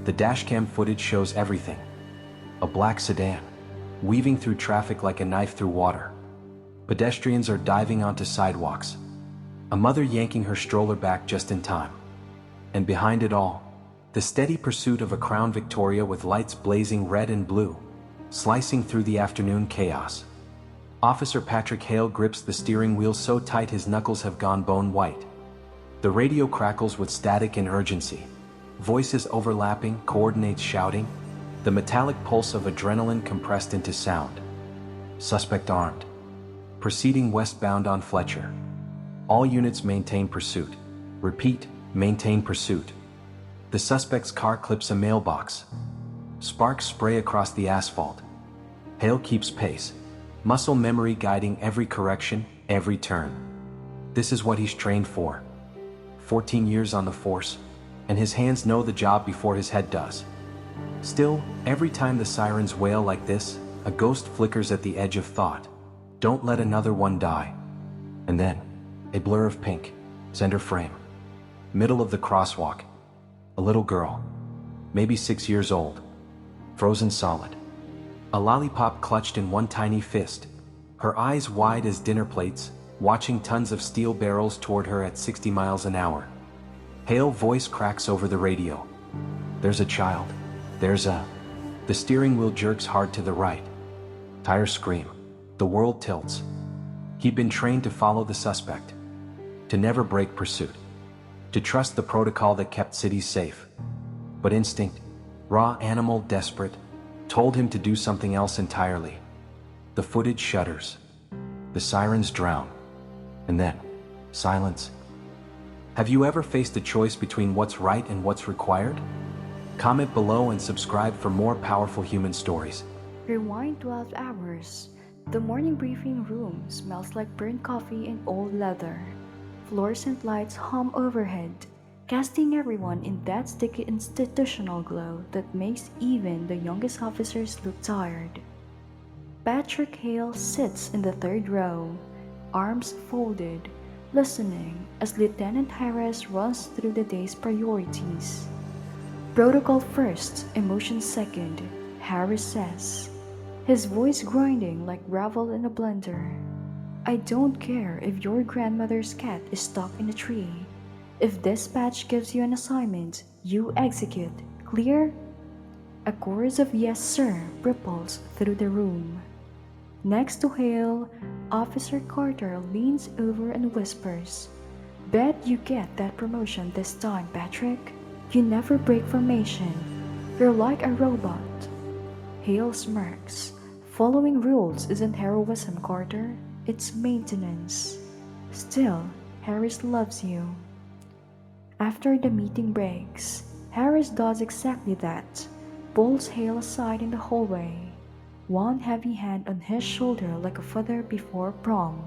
The dashcam footage shows everything. A black sedan, weaving through traffic like a knife through water. Pedestrians are diving onto sidewalks. A mother yanking her stroller back just in time. And behind it all, the steady pursuit of a Crown Victoria with lights blazing red and blue, slicing through the afternoon chaos. Officer Patrick Hale grips the steering wheel so tight his knuckles have gone bone white. The radio crackles with static and urgency. Voices overlapping, coordinates shouting, the metallic pulse of adrenaline compressed into sound. Suspect armed. Proceeding westbound on Fletcher. All units maintain pursuit. Repeat, maintain pursuit. The suspect's car clips a mailbox. Sparks spray across the asphalt. Hale keeps pace, muscle memory guiding every correction, every turn. This is what he's trained for. 14 years on the force, and his hands know the job before his head does. Still, every time the sirens wail like this, a ghost flickers at the edge of thought. Don't let another one die. And then, a blur of pink, center frame. Middle of the crosswalk. A little girl, maybe 6 years old, frozen solid. A lollipop clutched in one tiny fist, her eyes wide as dinner plates, watching tons of steel barrels toward her at 60 miles an hour. Hale voice cracks over the radio. There's a child. The steering wheel jerks hard to the right. Tires scream. The world tilts. He'd been trained to follow the suspect, to never break pursuit, to trust the protocol that kept cities safe. But instinct, raw animal desperate, told him to do something else entirely. The footage shudders. The sirens drown. And then, silence. Have you ever faced a choice between what's right and what's required? Comment below and subscribe for more powerful human stories. Rewind 12 hours. The morning briefing room smells like burnt coffee and old leather. Fluorescent lights hum overhead, casting everyone in that sticky institutional glow that makes even the youngest officers look tired. Patrick Hale sits in the third row, arms folded, listening as Lieutenant Harris runs through the day's priorities. Protocol first, emotion second, Harris says, his voice grinding like gravel in a blender. I don't care if your grandmother's cat is stuck in a tree. If dispatch gives you an assignment, you execute. Clear? A chorus of yes sir ripples through the room. Next to Hale, Officer Carter leans over and whispers, Bet you get that promotion this time, Patrick. You never break formation. You're like a robot. Hale smirks. Following rules isn't heroism, Carter. It's maintenance. Still, Harris loves you. After the meeting breaks, Harris does exactly that. Pulls Hale aside in the hallway, one heavy hand on his shoulder like a father before prom.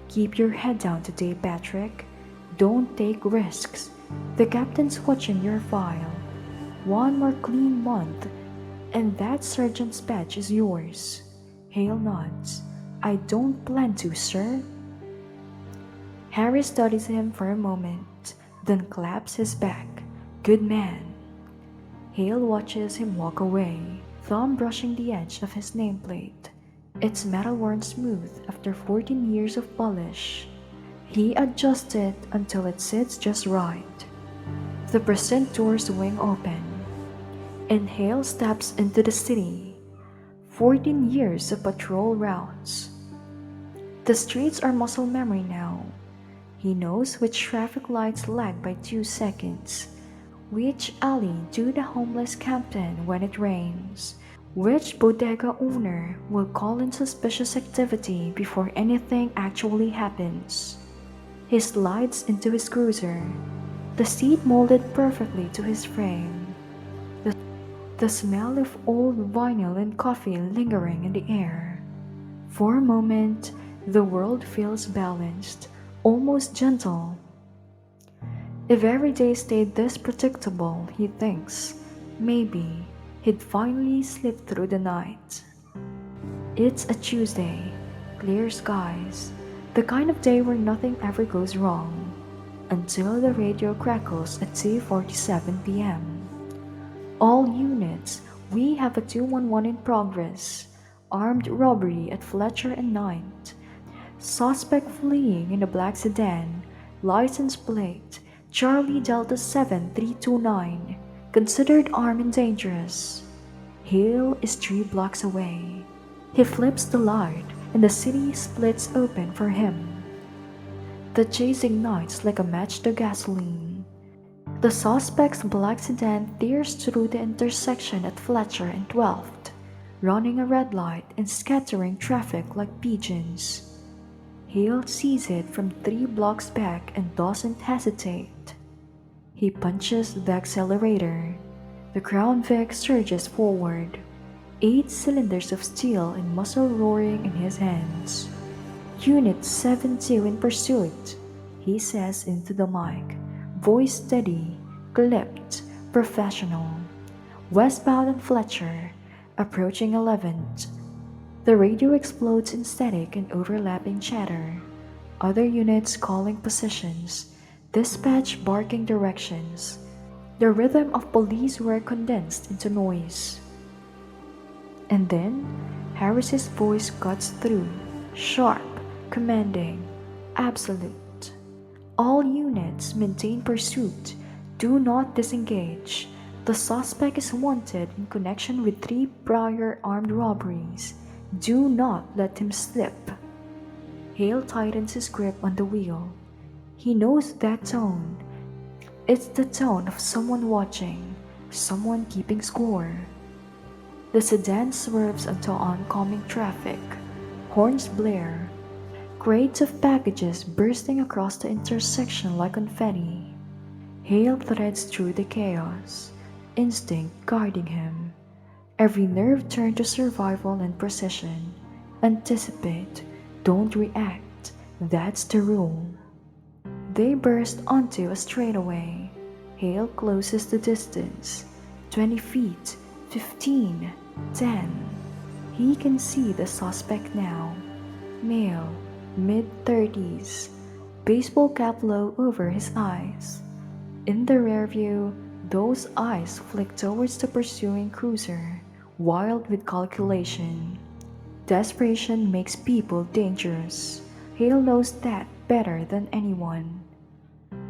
Keep your head down today, Patrick. Don't take risks. The captain's watching your file. One more clean month, and that sergeant's badge is yours. Hale nods. I don't plan to, sir. Harry studies him for a moment, then claps his back. Good man. Hale watches him walk away, thumb brushing the edge of his nameplate. It's metal-worn smooth after 14 years of polish. He adjusts it until it sits just right. The precinct doors swing open, and Hale steps into the city. 14 years of patrol routes. The streets are muscle memory now. He knows which traffic lights lag by 2 seconds, which alley do the homeless camp in when it rains, which bodega owner will call in suspicious activity before anything actually happens. He slides into his cruiser, the seat molded perfectly to his frame. The smell of old vinyl and coffee lingering in the air. For a moment, the world feels balanced, almost gentle. If every day stayed this predictable, he thinks, maybe he'd finally slip through the night. It's a Tuesday, clear skies, the kind of day where nothing ever goes wrong, until the radio crackles at 2:47 p.m. All units, we have a 211 in progress. Armed robbery at Fletcher and Ninth. Suspect fleeing in a black sedan. License plate Charlie Delta 7329. Considered armed and dangerous. Hale is 3 blocks away. He flips the light and the city splits open for him. The chase ignites like a match to gasoline. The suspect's black sedan tears through the intersection at Fletcher and 12th, running a red light and scattering traffic like pigeons. Hale sees it from 3 blocks back and doesn't hesitate. He punches the accelerator. The Crown Vic surges forward, 8 cylinders of steel and muscle roaring in his hands. Unit 7-2 in pursuit, he says into the mic, voice steady, clipped, professional. Westbound on Fletcher, approaching 11th. The radio explodes in static and overlapping chatter. Other units calling positions, dispatch barking directions. The rhythm of police were condensed into noise. And then, Harris's voice cuts through, sharp, commanding, absolute. All units maintain pursuit. Do not disengage. The suspect is wanted in connection with 3 prior armed robberies. Do not let him slip. Hale tightens his grip on the wheel. He knows that tone. It's the tone of someone watching, someone keeping score. The sedan swerves onto oncoming traffic. Horns blare. Crates of packages bursting across the intersection like confetti. Hale threads through the chaos, instinct guiding him. Every nerve turned to survival and precision. Anticipate, don't react. That's the rule. They burst onto a straightaway. Hale closes the distance. 20 feet, 15, 10. He can see the suspect now. Male, mid-30s, baseball cap low over his eyes. In the rear view, those eyes flick towards the pursuing cruiser, wild with calculation. Desperation makes people dangerous. Hale knows that better than anyone.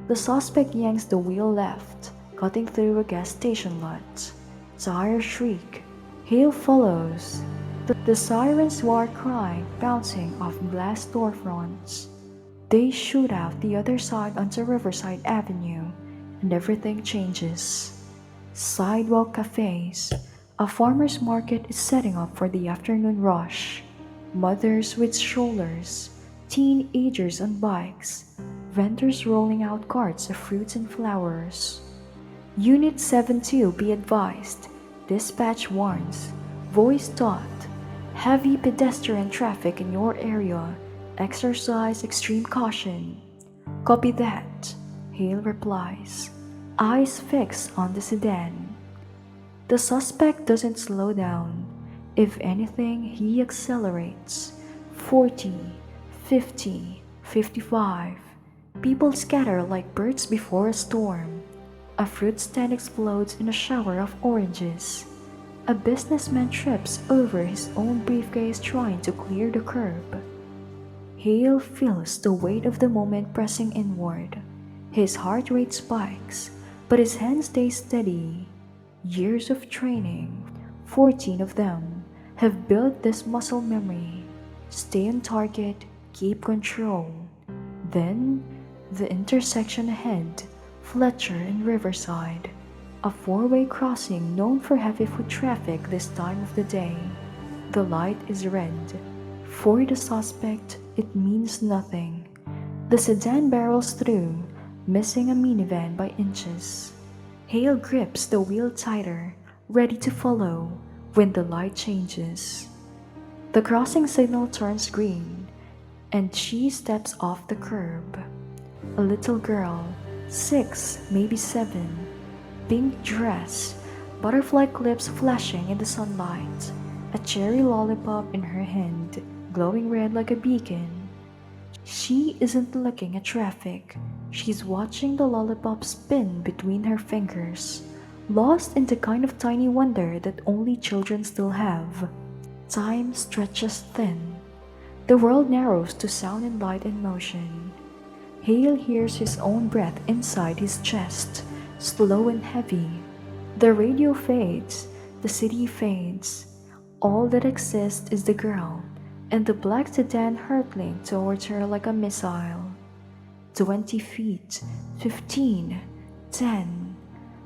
The suspect yanks the wheel left, cutting through a gas station lot. Tires shriek. Hale follows. The sirens war cry bouncing off glass storefronts. They shoot out the other side onto Riverside Avenue, and everything changes. Sidewalk cafes. A farmer's market is setting up for the afternoon rush. Mothers with strollers, teenagers on bikes, vendors rolling out carts of fruits and flowers. Unit 7-2, be advised. Dispatch warns. Voice taut. Heavy pedestrian traffic in your area. Exercise extreme caution. Copy that, Hale replies. Eyes fixed on the sedan. The suspect doesn't slow down. If anything, he accelerates. 40, 50, 55. People scatter like birds before a storm. A fruit stand explodes in a shower of oranges. A businessman trips over his own briefcase trying to clear the curb. Hale feels the weight of the moment pressing inward. His heart rate spikes, but his hands stay steady. Years of training, 14 of them, have built this muscle memory. Stay on target, keep control. Then, the intersection ahead, Fletcher and Riverside, a 4-way crossing known for heavy foot traffic this time of the day. The light is red. For the suspect, it means nothing. The sedan barrels through, missing a minivan by inches. Hale grips the wheel tighter, ready to follow when the light changes. The crossing signal turns green, and she steps off the curb. A little girl, 6, maybe 7, pink dress, butterfly clips flashing in the sunlight, a cherry lollipop in her hand, glowing red like a beacon. She isn't looking at traffic. She's watching the lollipop spin between her fingers. lost in the kind of tiny wonder that only children still have. Time stretches thin. The world narrows to sound and light and motion. Hale hears his own breath inside his chest, slow and heavy. The radio fades, the city fades. All that exists is the girl and the black sedan hurtling towards her like a missile. 20 feet, 15, 10.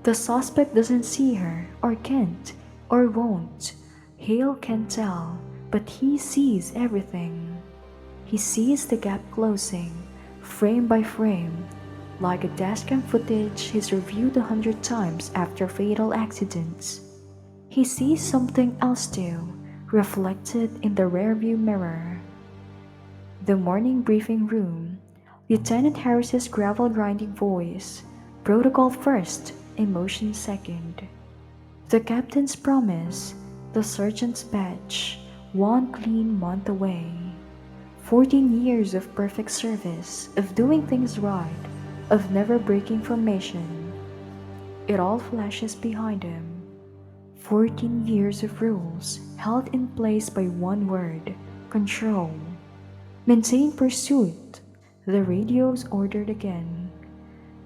The suspect doesn't see her, or can't, or won't. Hale can't tell, but he sees everything. He sees the gap closing, frame by frame, like a dashcam footage he's reviewed 100 times after fatal accidents. He sees something else too, reflected in the rearview mirror. The morning briefing room. Lieutenant Harris's gravel-grinding voice. Protocol first, emotion second. The captain's promise. The sergeant's badge. One clean month away. 14 years of perfect service, of doing things right, of never breaking formation. It all flashes behind him. 14 years of rules held in place by one word, control. Maintain pursuit. The radio's ordered again.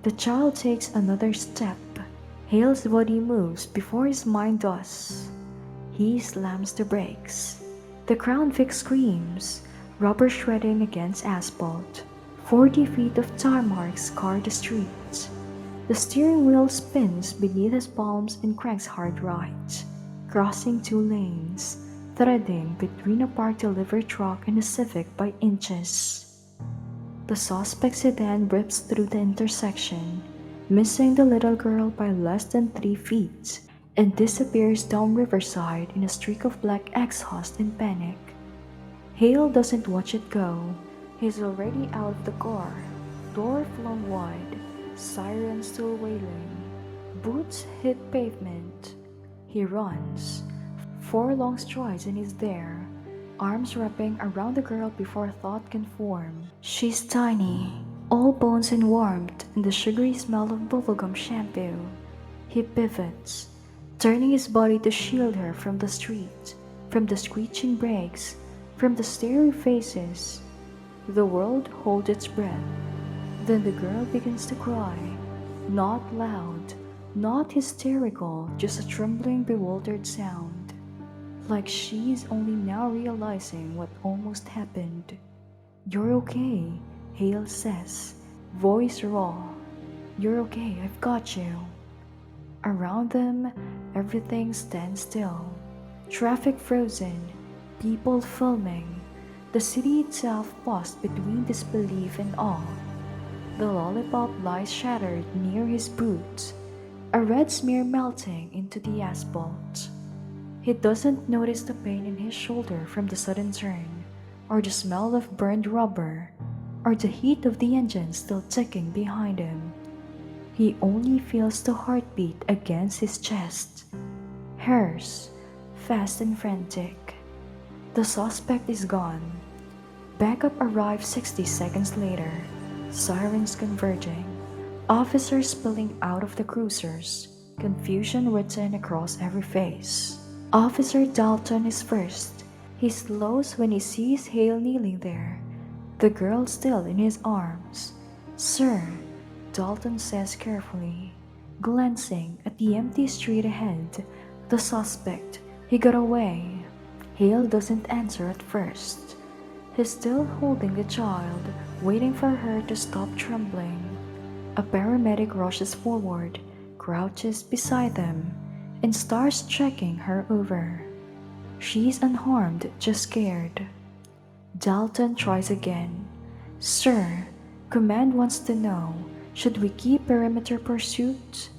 The child takes another step. Hale's body moves before his mind does. He slams the brakes. The Crown Vic screams, rubber shredding against asphalt. 40 feet of tar marks scar the streets. The steering wheel spins beneath his palms and cranks hard right, crossing 2 lanes, threading between a parked delivery truck and a Civic by inches. The suspect sedan rips through the intersection, missing the little girl by less than 3 feet, and disappears down Riverside in a streak of black exhaust in panic. Hale doesn't watch it go. He's already out of the car, door flung wide, siren still wailing. Boots hit pavement. He runs. 4 long strides and he's there, arms wrapping around the girl before thought can form. She's tiny, all bones and warmth and the sugary smell of bubblegum shampoo. He pivots, turning his body to shield her from the street, from the screeching brakes, from the staring faces. The world holds its breath. Then the girl begins to cry. Not loud, not hysterical, just a trembling, bewildered sound. Like she's only now realizing what almost happened. "You're okay," Hale says, voice raw. "You're okay, I've got you." Around them, everything stands still. Traffic frozen, people filming. The city itself paused between disbelief and awe. The lollipop lies shattered near his boots, a red smear melting into the asphalt. He doesn't notice the pain in his shoulder from the sudden turn, or the smell of burned rubber, or the heat of the engine still ticking behind him. He only feels the heartbeat against his chest. Hers, fast and frantic. The suspect is gone. Backup arrives 60 seconds later, sirens converging, officers spilling out of the cruisers, confusion written across every face. Officer Dalton is first. He slows when he sees Hale kneeling there, the girl still in his arms. "Sir," Dalton says carefully, glancing at the empty street ahead. The suspect, he got away. Hale doesn't answer at first. He's still holding the child, waiting for her to stop trembling. A paramedic rushes forward, crouches beside them, and starts checking her over. She's unharmed, just scared. Dalton tries again. "Sir, command wants to know, should we keep perimeter pursuit?"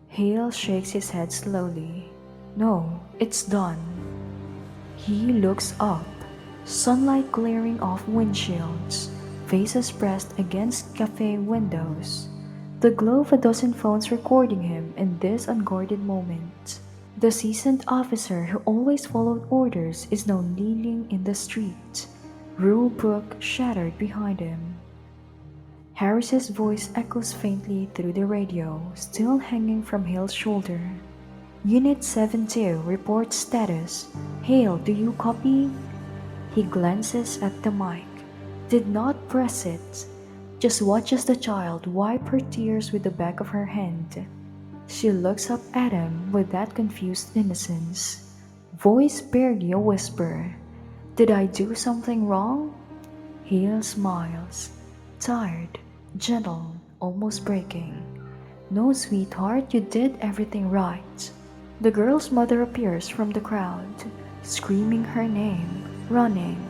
Hale shakes his head slowly. "No, it's done." He looks up, sunlight glaring off windshields, faces pressed against cafe windows. The glow of a dozen phones recording him in this unguarded moment. The seasoned officer who always followed orders is now kneeling in the street, rule book shattered behind him. Harris's voice echoes faintly through the radio, still hanging from Hale's shoulder. Unit 72 reports status. Hale, do you copy? He glances at the mic. Did not press it. Just watches the child wipe her tears with the back of her hand. She looks up at him with that confused innocence. Voice barely a whisper. Did I do something wrong? Hale smiles. Tired, gentle, almost breaking. No, sweetheart, you did everything right. The girl's mother appears from the crowd, screaming her name, running.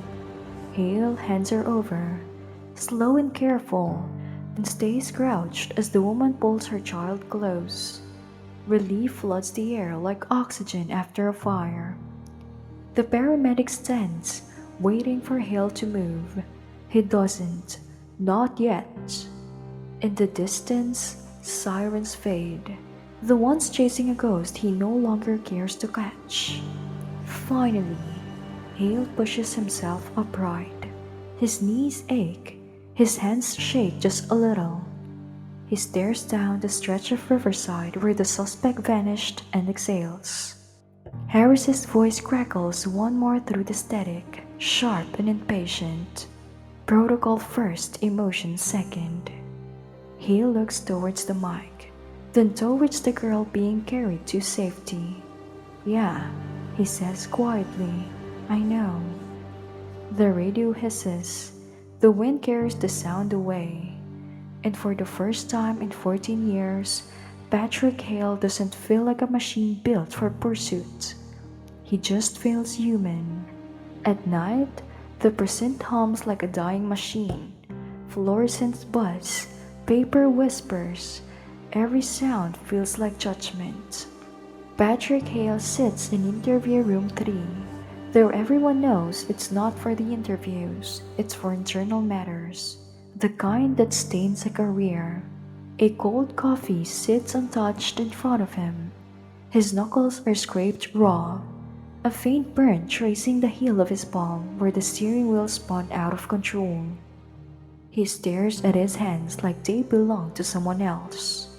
Hale hands her over, slow and careful, and stays crouched as the woman pulls her child close. Relief floods the air like oxygen after a fire. The paramedic stands, waiting for Hale to move. He doesn't. Not yet. In the distance, sirens fade. The ones chasing a ghost he no longer cares to catch. Finally, Hale pushes himself upright. His knees ache. His hands shake just a little. He stares down the stretch of riverside where the suspect vanished and exhales. Harris's voice crackles one more through the static, sharp and impatient. Protocol first, emotion second. Hale looks towards the mic, then towards the girl being carried to safety. Yeah, he says quietly, I know. The radio hisses. The wind carries the sound away. And for the first time in 14 years, Patrick Hale doesn't feel like a machine built for pursuit. He just feels human. At night, the precinct hums like a dying machine. Fluorescents buzz, paper whispers. Every sound feels like judgment. Patrick Hale sits in interview room 3, though everyone knows it's not for the interviews, it's for internal matters. The kind that stains a career. A cold coffee sits untouched in front of him. His knuckles are scraped raw, a faint burn tracing the heel of his palm where the steering wheel spun out of control. He stares at his hands like they belong to someone else.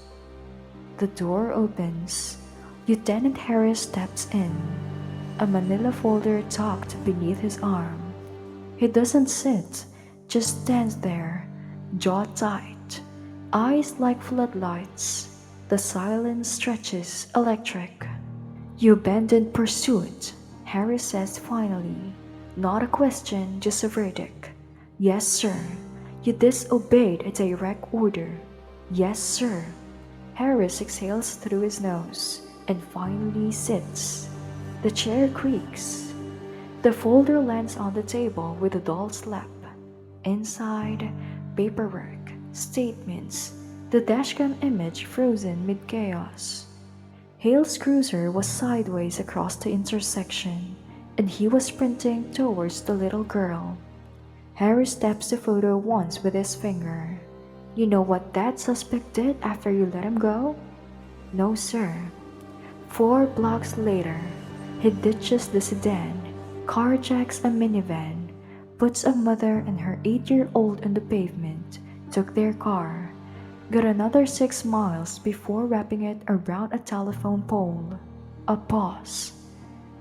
The door opens. Lieutenant Harris steps in, a manila folder tucked beneath his arm. He doesn't sit, just stands there, jaw tight, eyes like floodlights. The silence stretches electric. You abandoned pursuit, Harris says finally. Not a question, just a verdict. Yes, sir. You disobeyed a direct order. Yes, sir. Harris exhales through his nose and finally sits. The chair creaks. The folder lands on the table with a dull slap. Inside, paperwork, statements, the dashcam image frozen mid-chaos. Hale's cruiser was sideways across the intersection, and he was sprinting towards the little girl. Harris taps the photo once with his finger. You know what that suspect did after you let him go? No, sir. 4 blocks later, he ditches the sedan, carjacks a minivan, puts a mother and her 8-year-old on the pavement, took their car, got another 6 miles before wrapping it around a telephone pole. A pause.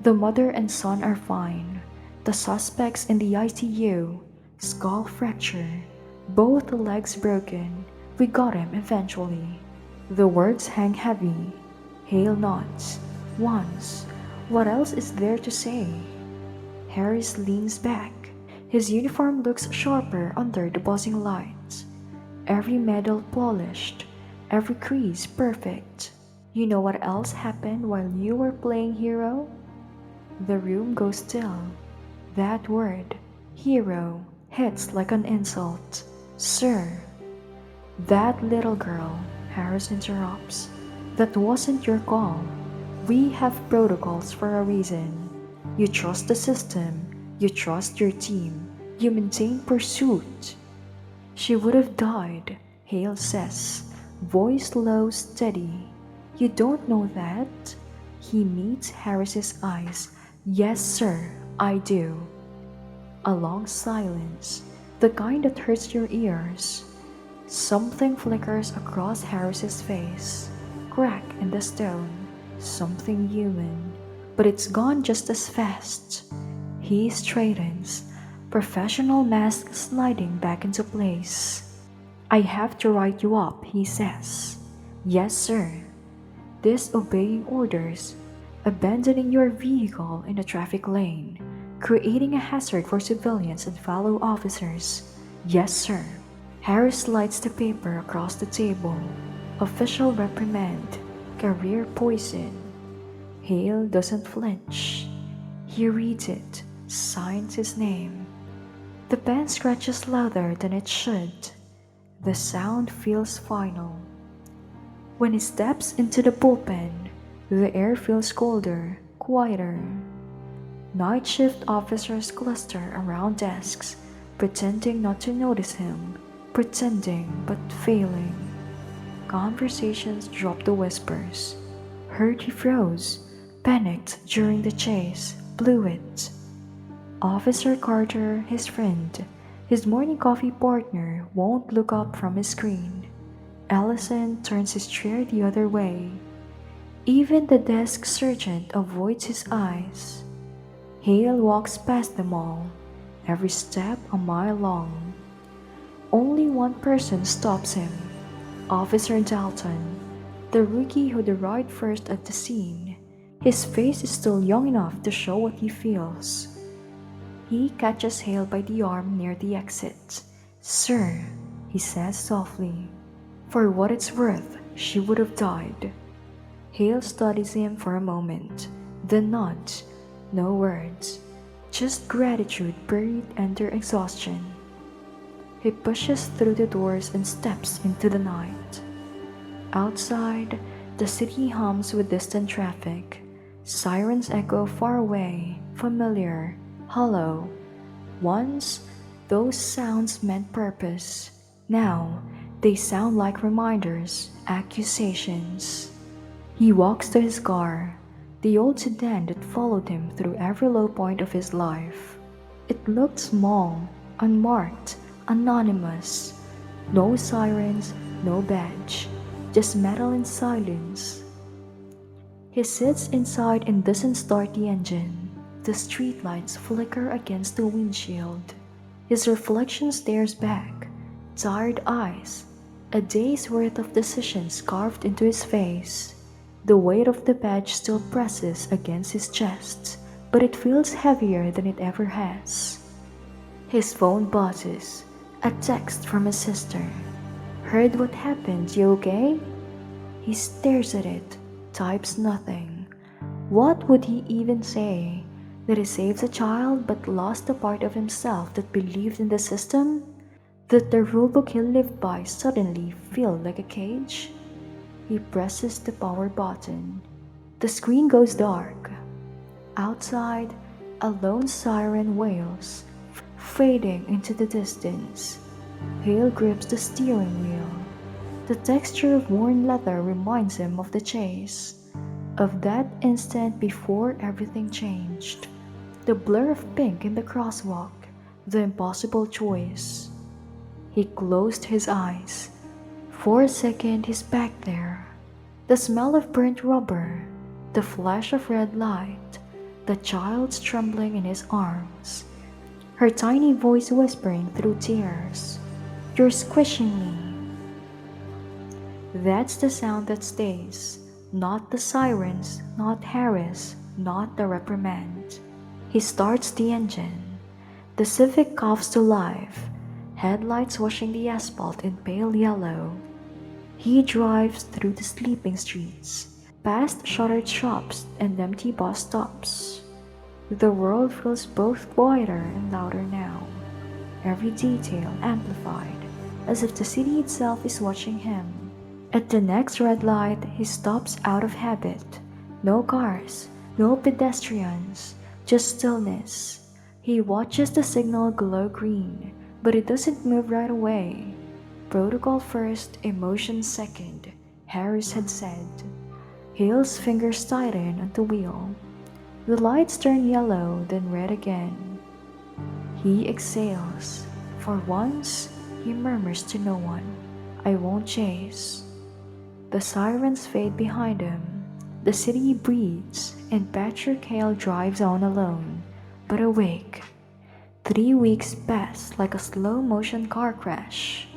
The mother and son are fine. The suspects in the ICU, skull fracture, both legs broken. We got him eventually. The words hang heavy. Hale nods. Once. What else is there to say? Harris leans back. His uniform looks sharper under the buzzing lights. Every medal polished, every crease perfect. You know what else happened while you were playing hero? The room goes still. That word, hero, hits like an insult. Sir. That little girl, Harris interrupts. That wasn't your call. We have protocols for a reason. You trust the system. You trust your team. You maintain pursuit. She would have died, Hale says, voice low, steady. You don't know that? He meets Harris's eyes. Yes, sir, I do. A long silence, the kind that hurts your ears. Something flickers across Harris's face. Crack in the stone. Something human. But it's gone just as fast. He straightens, professional mask sliding back into place. I have to write you up, he says. Yes, sir. Disobeying orders, abandoning your vehicle in a traffic lane, creating a hazard for civilians and fellow officers. Yes, sir. Harris slides the paper across the table. Official reprimand, career poison. Hale doesn't flinch. He reads it, signs his name. The pen scratches louder than it should. The sound feels final. When he steps into the bullpen, the air feels colder, quieter. Night shift officers cluster around desks, pretending not to notice him, pretending but failing. Conversations drop to whispers. Heard he froze, panicked during the chase, blew it. Officer Carter, his friend, his morning coffee partner, won't look up from his screen. Ellison turns his chair the other way. Even the desk sergeant avoids his eyes. Hale walks past them all, every step a mile long. Only one person stops him, Officer Dalton, the rookie who'd arrived first at the scene. His face is still young enough to show what he feels. He catches Hale by the arm near the exit. Sir, he says softly. For what it's worth, she would have died. Hale studies him for a moment, then nods. No words, just gratitude buried under exhaustion. He pushes through the doors and steps into the night. Outside, the city hums with distant traffic. Sirens echo far away, familiar, hollow. Once, those sounds meant purpose. Now, they sound like reminders, accusations. He walks to his car, the old sedan that followed him through every low point of his life. It looked small, unmarked, anonymous. No sirens, no badge, just metal and silence. He sits inside and doesn't start the engine. The streetlights flicker against the windshield. His reflection stares back, tired eyes, a day's worth of decisions carved into his face. The weight of the badge still presses against his chest, but it feels heavier than it ever has. His phone buzzes, a text from his sister. Heard what happened, you okay? He stares at it, types nothing. What would he even say? That he saved a child but lost the part of himself that believed in the system? That the rulebook he lived by suddenly feel like a cage? He presses the power button. The screen goes dark. Outside, a lone siren wails, fading into the distance. Hale grips the steering wheel. The texture of worn leather reminds him of the chase, of that instant before everything changed. The blur of pink in the crosswalk, the impossible choice. He closed his eyes. For a second, he's back there. The smell of burnt rubber, the flash of red light, the child's trembling in his arms. Her tiny voice whispering through tears, "You're squishing me." That's the sound that stays. Not the sirens, not Harris, not the reprimand. He starts the engine. The Civic coughs to life, headlights washing the asphalt in pale yellow. He drives through the sleeping streets, past shuttered shops and empty bus stops. The world feels both quieter and louder now, every detail amplified, as if the city itself is watching him. At the next red light, he stops out of habit. No cars, no pedestrians, just stillness. He watches the signal glow green, but it doesn't move right away. Protocol first, emotion second, Harris had said. Hale's fingers tighten on the wheel. The lights turn yellow, then red again. He exhales. For once, he murmurs to no one. I won't chase. The sirens fade behind him. The city breathes, and Patrick Hale drives on alone, but awake. 3 weeks pass like a slow-motion car crash.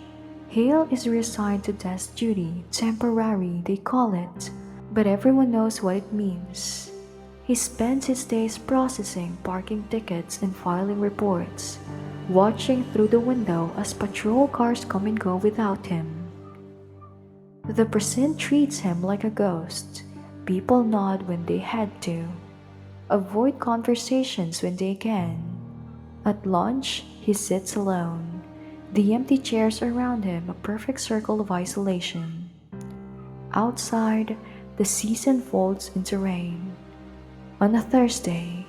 Hale is reassigned to desk duty, temporary they call it, but everyone knows what it means. He spends his days processing parking tickets and filing reports, watching through the window as patrol cars come and go without him. The precinct treats him like a ghost. People nod when they had to, avoid conversations when they can. At lunch, he sits alone, the empty chairs around him a perfect circle of isolation. Outside, the season folds into rain. On a Thursday,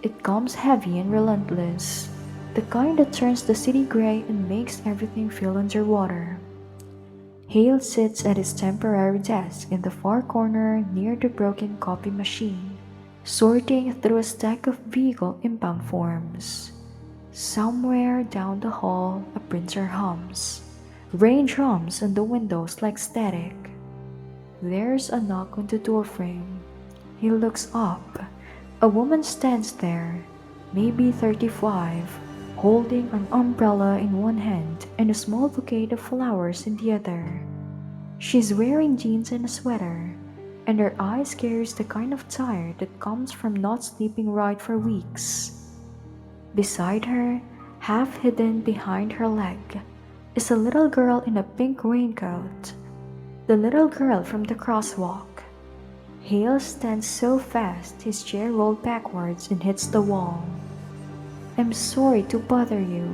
it comes heavy and relentless, the kind that turns the city gray and makes everything feel underwater. Hale sits at his temporary desk in the far corner near the broken copy machine, sorting through a stack of vehicle impound forms. Somewhere down the hall, a printer hums. Rain drums on the windows like static. There's a knock on the doorframe. He looks up. A woman stands there, maybe 35, holding an umbrella in one hand and a small bouquet of flowers in the other. She's wearing jeans and a sweater, and her eyes carries the kind of tired that comes from not sleeping right for weeks. Beside her, half hidden behind her leg, is a little girl in a pink raincoat. The little girl from the crosswalk. Hale stands so fast his chair rolled backwards and hits the wall. "I'm sorry to bother you,"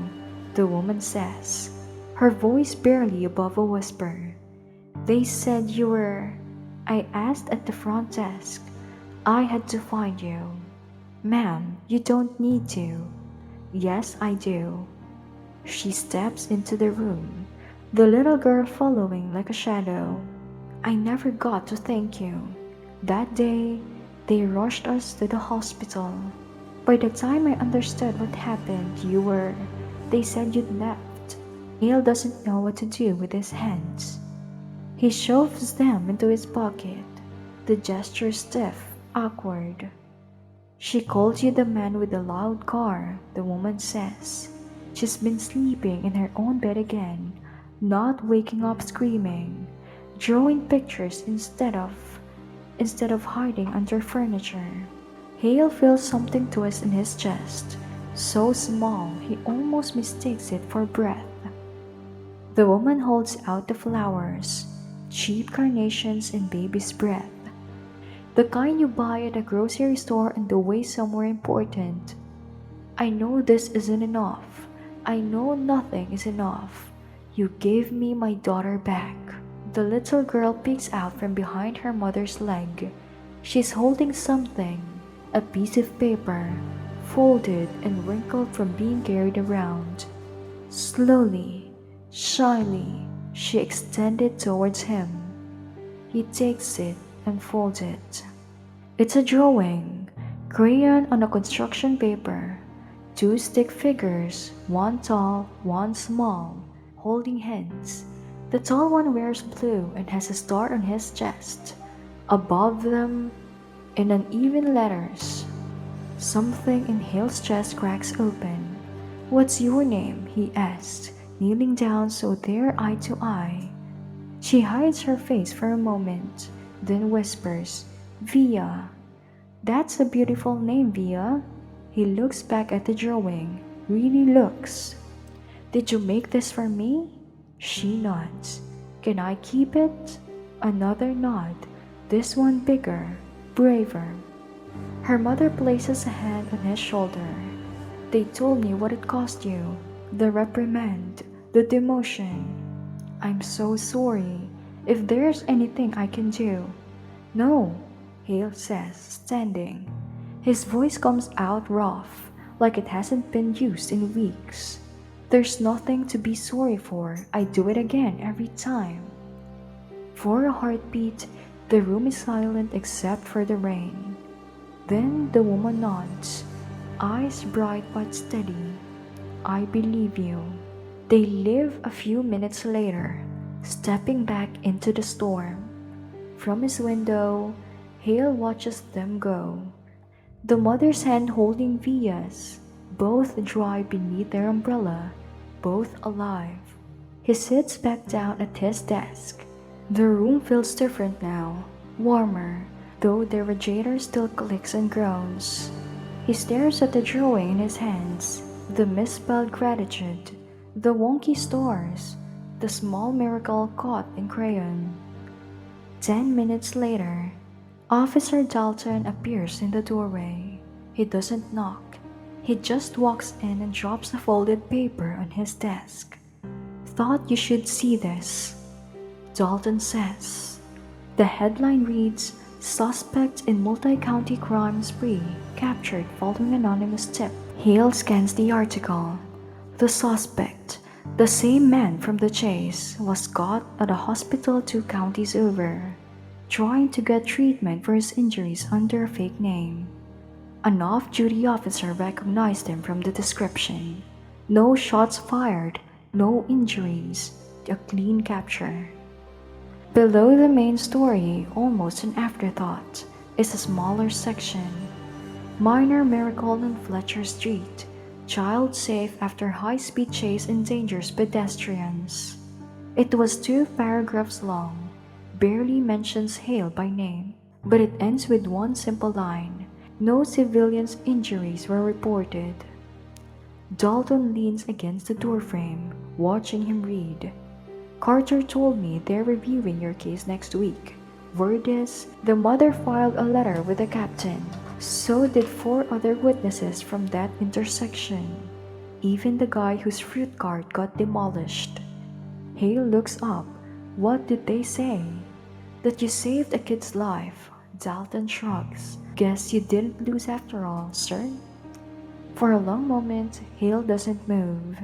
the woman says, her voice barely above a whisper. "They said you were..." "I asked at the front desk. I had to find you." "Ma'am, you don't need to." "Yes, I do." She steps into the room, the little girl following like a shadow. "I never got to thank you. That day, they rushed us to the hospital. By the time I understood what happened, you were... They said you'd left." Hale doesn't know what to do with his hands. He shoves them into his pocket, the gesture stiff, awkward. "She called you the man with the loud car," the woman says. She's been sleeping in her own bed again, not waking up screaming, drawing pictures instead of hiding under furniture. Hale feels something twist in his chest, so small he almost mistakes it for breath. The woman holds out the flowers, cheap carnations and baby's breath. The kind you buy at a grocery store on the way somewhere important. "I know this isn't enough. I know nothing is enough. You gave me my daughter back." The little girl peeks out from behind her mother's leg. She's holding something, a piece of paper, folded and wrinkled from being carried around. Slowly, shyly, she extended it towards him. He takes it and folds it. It's a drawing, crayon on a construction paper. 2 stick figures, one tall, one small, holding hands. The tall one wears blue and has a star on his chest. Above them, in uneven letters, something in Hale's chest cracks open. "What's your name?" he asked, kneeling down so they're eye to eye. She hides her face for a moment, then whispers, "Via." "That's a beautiful name, Via." He looks back at the drawing, really looks. "Did you make this for me?" She nods. "Can I keep it?" Another nod, this one bigger, braver. Her mother places a hand on his shoulder. "They told me what it cost you. The reprimand, the demotion. I'm so sorry. If there's anything I can do." "No," Hale says, standing. His voice comes out rough, like it hasn't been used in weeks. "There's nothing to be sorry for. I do it again every time." For a heartbeat, the room is silent except for the rain. Then the woman nods, eyes bright but steady. "I believe you." They leave a few minutes later. stepping back into the storm. From his window, Hale watches them go. The mother's hand holding Via's, both dry beneath their umbrella, both alive. He sits back down at his desk. The room feels different now, warmer, though the radiator still clicks and groans. He stares at the drawing in his hands, the misspelled gratitude, the wonky stars, the small miracle caught in crayon. 10 minutes later, Officer Dalton appears in the doorway. He doesn't knock. He just walks in and drops the folded paper on his desk. "Thought you should see this," Dalton says. The headline reads, "Suspect in multi-county crime spree captured following anonymous tip." Hale scans the article. The suspect, the same man from the chase, was caught at a hospital 2 counties over, trying to get treatment for his injuries under a fake name. An off-duty officer recognized him from the description. No shots fired, no injuries, a clean capture. Below the main story, almost an afterthought, is a smaller section. Minor miracle on Fletcher Street. Child safe after high-speed chase endangers pedestrians. It was 2 paragraphs long, barely mentions Hale by name, but it ends with one simple line: "No civilians' injuries were reported." Dalton leans against the doorframe, watching him read. "Carter told me they're reviewing your case next week. Word is, the mother filed a letter with the captain. So did 4 other witnesses from that intersection. Even the guy whose fruit cart got demolished." Hale looks up. "What did they say?" "That you saved a kid's life." Dalton shrugs. "Guess you didn't lose after all, sir." For a long moment, Hale doesn't move.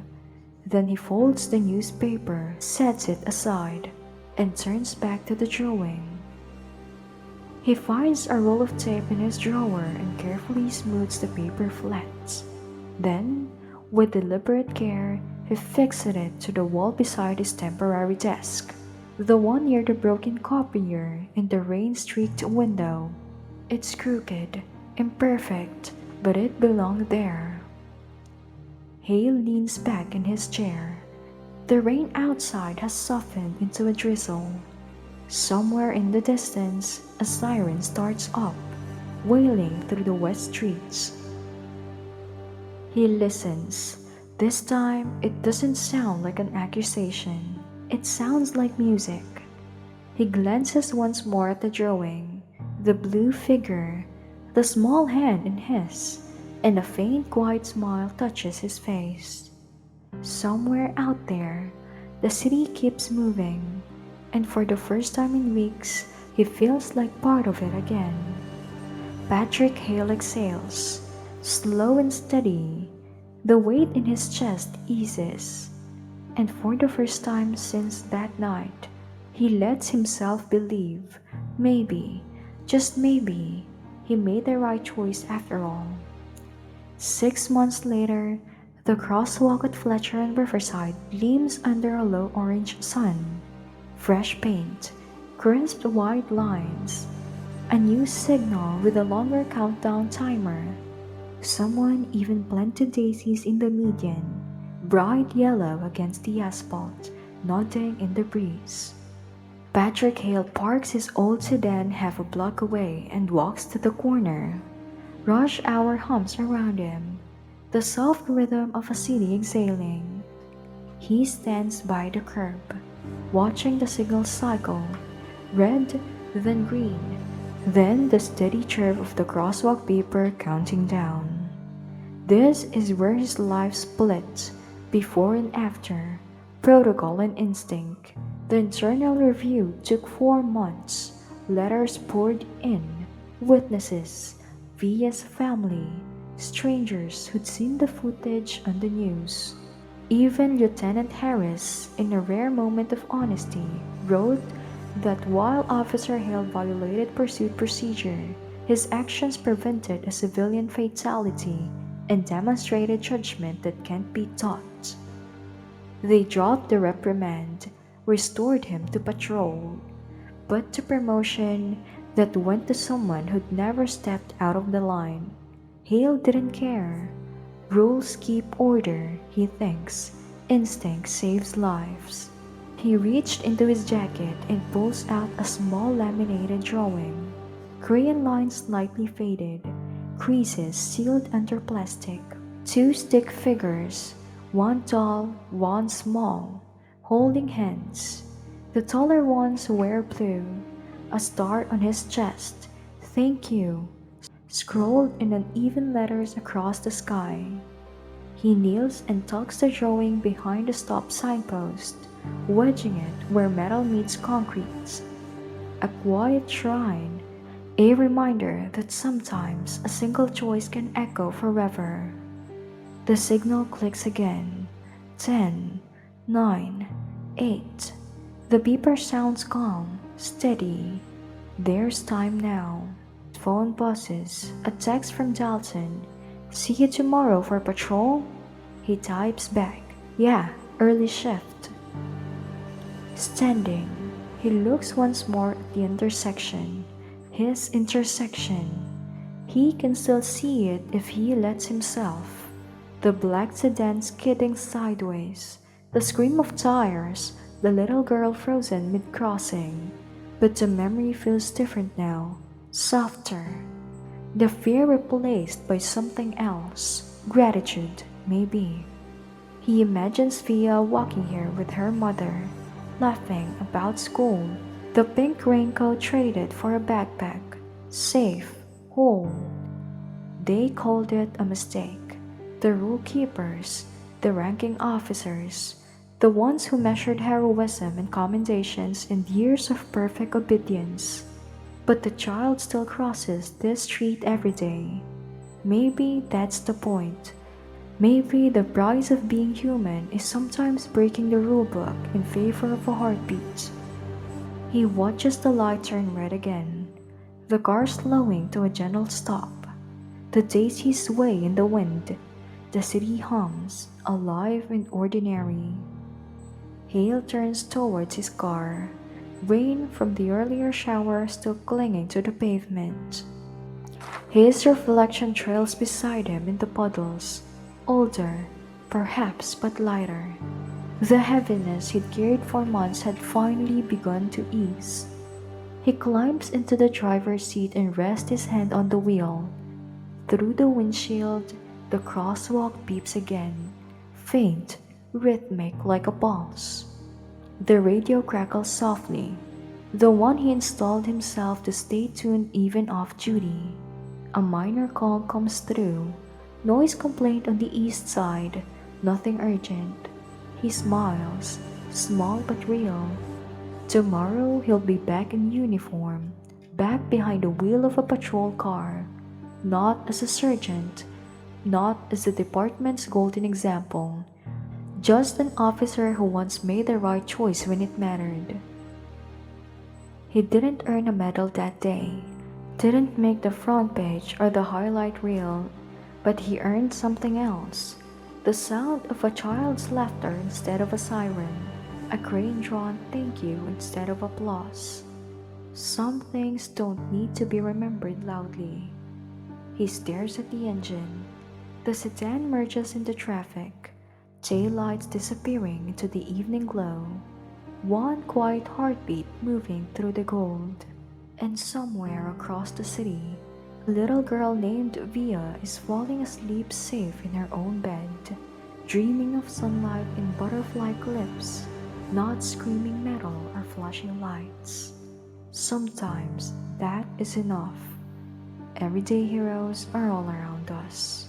Then he folds the newspaper, sets it aside, and turns back to the drawing. He finds a roll of tape in his drawer and carefully smooths the paper flat. Then, with deliberate care, he fixes it to the wall beside his temporary desk, the one near the broken copier and the rain-streaked window. It's crooked, imperfect, but it belonged there. Hale leans back in his chair. The rain outside has softened into a drizzle. Somewhere in the distance, a siren starts up, wailing through the west streets. He listens. This time, it doesn't sound like an accusation. It sounds like music. He glances once more at the drawing, the blue figure, the small hand in his, and a faint, quiet smile touches his face. Somewhere out there, the city keeps moving, and for the first time in weeks, he feels like part of it again. Patrick Hale exhales, slow and steady. The weight in his chest eases, and for the first time since that night, he lets himself believe, maybe, just maybe, he made the right choice after all. 6 months later, the crosswalk at Fletcher and Riverside gleams under a low orange sun. Fresh paint, crisp white lines, a new signal with a longer countdown timer. Someone even planted daisies in the median, bright yellow against the asphalt, nodding in the breeze. Patrick Hale parks his old sedan half a block away and walks to the corner. Rush hour hums around him, the soft rhythm of a city exhaling. He stands by the curb, watching the signals cycle, red, then green, then the steady chirp of the crosswalk beeper counting down. This is where his life splits, before and after, protocol and instinct. The internal review took 4 months. Letters poured in, witnesses, Via's family, strangers who'd seen the footage on the news. Even Lieutenant Harris, in a rare moment of honesty, wrote that while Officer Hale violated pursuit procedure, his actions prevented a civilian fatality and demonstrated judgment that can't be taught. They dropped the reprimand, restored him to patrol, but the promotion that went to someone who'd never stepped out of the line. Hale didn't care. Rules keep order, he thinks. Instinct saves lives. He reached into his jacket and pulls out a small laminated drawing. Crayon lines slightly faded, creases sealed under plastic. Two stick figures, one tall, one small, holding hands. The taller ones wear blue, a star on his chest, "Thank you," scrolled in uneven letters across the sky. He kneels and tucks the drawing behind the stop signpost, wedging it where metal meets concrete. A quiet shrine, a reminder that sometimes a single choice can echo forever. The signal clicks again. 10, 9, 8. The beeper sounds calm, steady. There's time now. Phone buzzes. A text from Dalton. "See you tomorrow for patrol?" He types back, "Yeah, early shift." Standing, he looks once more at the intersection. His intersection. He can still see it if he lets himself. The black sedan skidding sideways, the scream of tires, the little girl frozen mid-crossing. But the memory feels different now, softer. The fear replaced by something else, gratitude, maybe. He imagines Via walking here with her mother, laughing about school, the pink raincoat traded for a backpack, safe, whole. They called it a mistake. The rule keepers, the ranking officers, the ones who measured heroism and commendations in years of perfect obedience. But the child still crosses this street every day. Maybe that's the point. Maybe the price of being human is sometimes breaking the rulebook in favor of a heartbeat. He watches the light turn red again, the car slowing to a gentle stop. The daisies sway in the wind. The city hums, alive and ordinary. Hale turns towards his car, rain from the earlier shower still clinging to the pavement. His reflection trails beside him in the puddles, older, perhaps, but lighter. The heaviness he'd carried for months had finally begun to ease. He climbs into the driver's seat and rests his hand on the wheel. Through the windshield, the crosswalk beeps again, faint, rhythmic like a pulse. The radio crackles softly, the one he installed himself to stay tuned even off duty. A minor call comes through, noise complaint on the east side, nothing urgent. He smiles, small but real. Tomorrow he'll be back in uniform, back behind the wheel of a patrol car, not as a sergeant, not as the department's golden example, just an officer who once made the right choice when it mattered. He didn't earn a medal that day, didn't make the front page or the highlight reel, but he earned something else. The sound of a child's laughter instead of a siren, a crane-drawn thank you instead of applause. Some things don't need to be remembered loudly. He stares at the engine. The sedan merges into traffic, taillights disappearing into the evening glow. One quiet heartbeat moving through the gold. And somewhere across the city, a little girl named Via is falling asleep safe in her own bed, dreaming of sunlight in butterfly clips, not screaming metal or flashing lights. Sometimes that is enough. Everyday heroes are all around us.